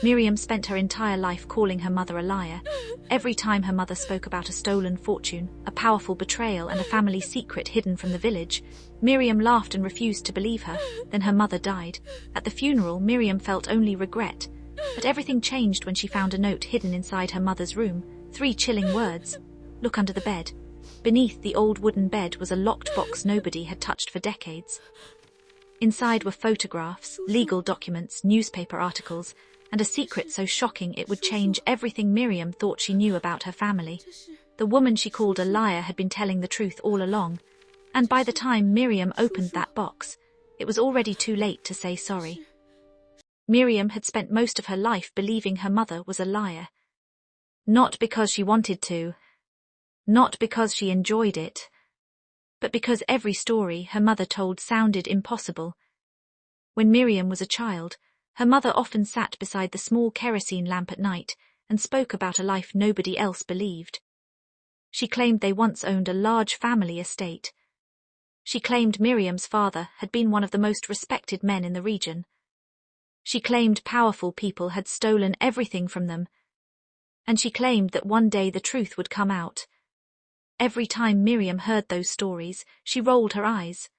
Miriam spent her entire life calling her mother a liar. Every time her mother spoke about a stolen fortune, a powerful betrayal, and a family secret hidden from the village, Miriam laughed and refused to believe her. Then her mother died. At the funeral, Miriam felt only regret. But everything changed when she found a note hidden inside her mother's room. 3 chilling words. Look under the bed. Beneath the old wooden bed was a locked box nobody had touched for decades. Inside were photographs, legal documents, newspaper articles, and a secret so shocking it would change everything Miriam thought she knew about her family. The woman she called a liar had been telling the truth all along, and by the time Miriam opened that box, it was already too late to say sorry. Miriam had spent most of her life believing her mother was a liar. Not because she wanted to, not because she enjoyed it, but because every story her mother told sounded impossible. When Miriam was a child, her mother often sat beside the small kerosene lamp at night and spoke about a life nobody else believed. She claimed they once owned a large family estate. She claimed Miriam's father had been one of the most respected men in the region. She claimed powerful people had stolen everything from them. And she claimed that one day the truth would come out. Every time Miriam heard those stories, she rolled her eyes.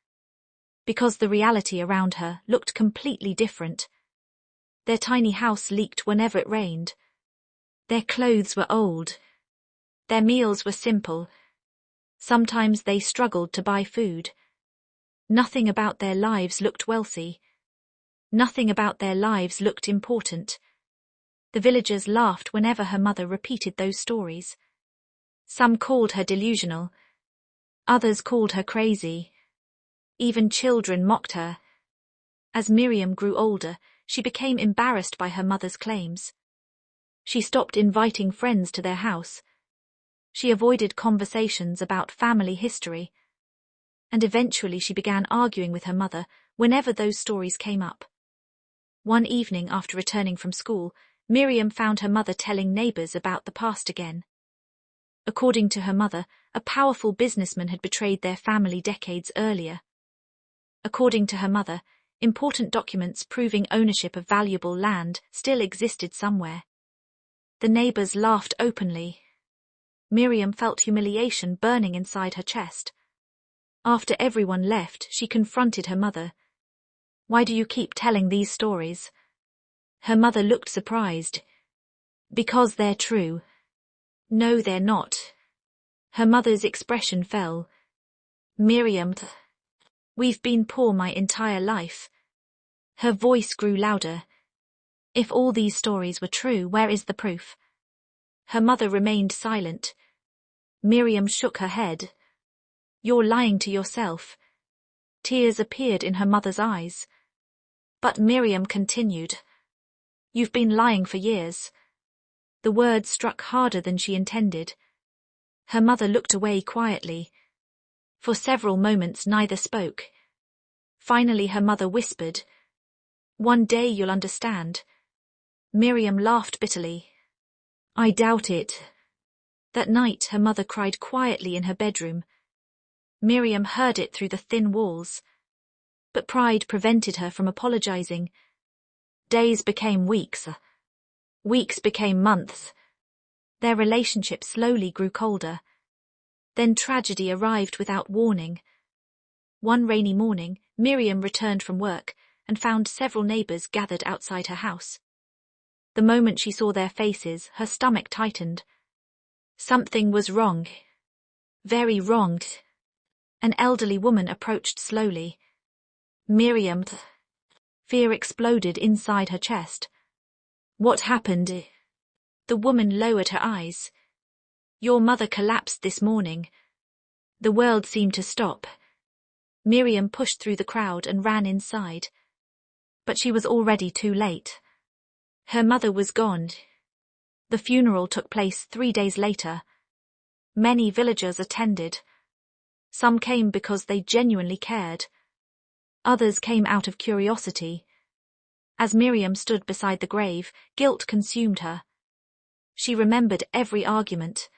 Because the reality around her looked completely different. Their tiny house leaked whenever it rained. Their clothes were old. Their meals were simple. Sometimes they struggled to buy food. Nothing about their lives looked wealthy. Nothing about their lives looked important. The villagers laughed whenever her mother repeated those stories. Some called her delusional. Others called her crazy. Even children mocked her. As Miriam grew older, she became embarrassed by her mother's claims. She stopped inviting friends to their house. She avoided conversations about family history. And eventually she began arguing with her mother whenever those stories came up. One evening after returning from school, Miriam found her mother telling neighbors about the past again. According to her mother, a powerful businessman had betrayed their family decades earlier. According to her mother, important documents proving ownership of valuable land still existed somewhere. The neighbors laughed openly. Miriam felt humiliation burning inside her chest. After everyone left, she confronted her mother. "Why do you keep telling these stories?" Her mother looked surprised. "Because they're true." "No, they're not." Her mother's expression fell. "Miriam, we've been poor my entire life." Her voice grew louder. "If all these stories were true, where is the proof?" Her mother remained silent. Miriam shook her head. "You're lying to yourself." Tears appeared in her mother's eyes. But Miriam continued. "You've been lying for years." The words struck harder than she intended. Her mother looked away quietly. For several moments neither spoke. Finally her mother whispered, "One day you'll understand." Miriam laughed bitterly. "I doubt it." That night her mother cried quietly in her bedroom. Miriam heard it through the thin walls. But pride prevented her from apologizing. Days became weeks. Weeks became months. Their relationship slowly grew colder. Then tragedy arrived without warning. One rainy morning, Miriam returned from work and found several neighbors gathered outside her house. The moment she saw their faces, her stomach tightened. Something was wrong. Very wrong. An elderly woman approached slowly. "Miriam." Fear exploded inside her chest. "What happened?" The woman lowered her eyes. "Your mother collapsed this morning." The world seemed to stop. Miriam pushed through the crowd and ran inside. But she was already too late. Her mother was gone. The funeral took place 3 days later. Many villagers attended. Some came because they genuinely cared. Others came out of curiosity. As Miriam stood beside the grave, guilt consumed her. She remembered every argument,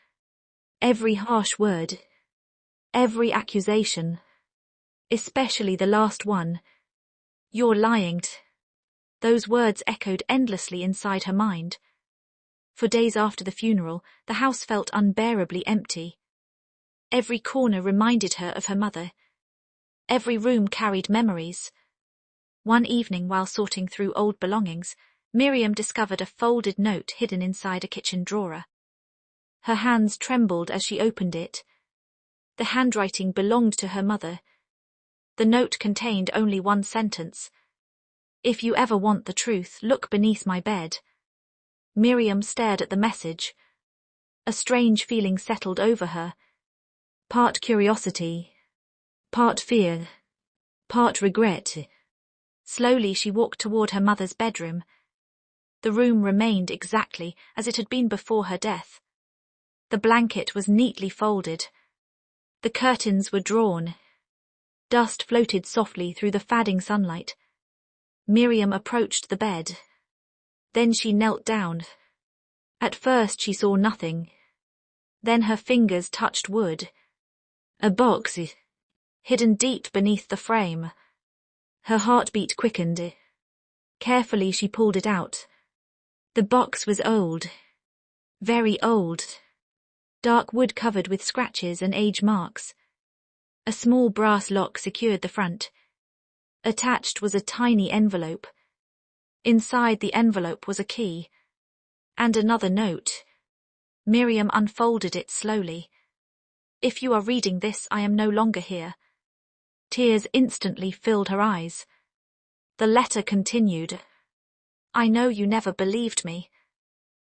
every harsh word, every accusation, especially the last one. "You're lying." Those words echoed endlessly inside her mind. For days after the funeral, the house felt unbearably empty. Every corner reminded her of her mother. Every room carried memories. One evening, while sorting through old belongings, Miriam discovered a folded note hidden inside a kitchen drawer. Her hands trembled as she opened it. The handwriting belonged to her mother. The note contained only one sentence. "If you ever want the truth, look beneath my bed." Miriam stared at the message. A strange feeling settled over her. Part curiosity, part fear, part regret. Slowly she walked toward her mother's bedroom. The room remained exactly as it had been before her death. The blanket was neatly folded. The curtains were drawn. Dust floated softly through the fading sunlight. Miriam approached the bed. Then she knelt down. At first she saw nothing. Then her fingers touched wood. A box, hidden deep beneath the frame. Her heartbeat quickened. Carefully she pulled it out. The box was old. Very old. Dark wood covered with scratches and age marks. A small brass lock secured the front. Attached was a tiny envelope. Inside the envelope was a key. And another note. Miriam unfolded it slowly. "If you are reading this, I am no longer here." Tears instantly filled her eyes. The letter continued. "I know you never believed me."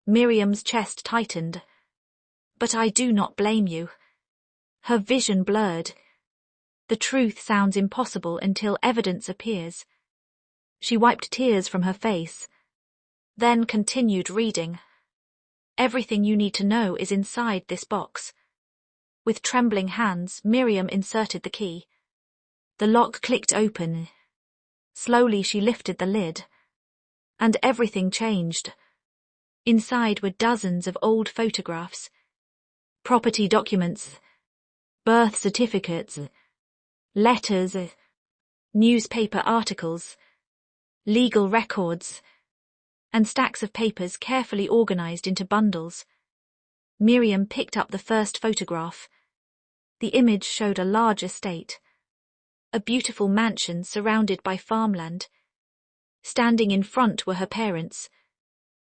Miriam's chest tightened. "But I do not blame you." Her vision blurred. The truth sounds impossible until evidence appears. She wiped tears from her face, then continued reading. "Everything you need to know is inside this box." With trembling hands, Miriam inserted the key. The lock clicked open. Slowly she lifted the lid. And everything changed. Inside were dozens of old photographs, property documents, birth certificates, letters, newspaper articles, legal records, and stacks of papers carefully organized into bundles. Miriam picked up the first photograph. The image showed a large estate, a beautiful mansion surrounded by farmland. Standing in front were her parents,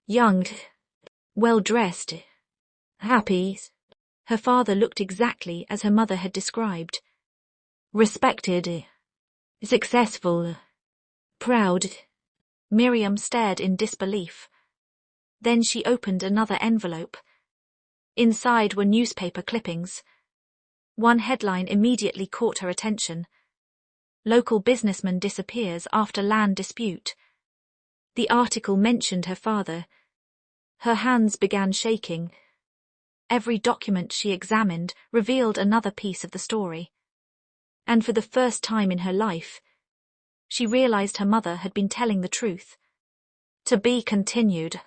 young, well-dressed, happy. Her father looked exactly as her mother had described. Respected, successful, proud. Miriam stared in disbelief. Then she opened another envelope. Inside were newspaper clippings. One headline immediately caught her attention. "Local businessman disappears after land dispute." The article mentioned her father. Her hands began shaking. Every document she examined revealed another piece of the story. And for the first time in her life, she realized her mother had been telling the truth. To be continued.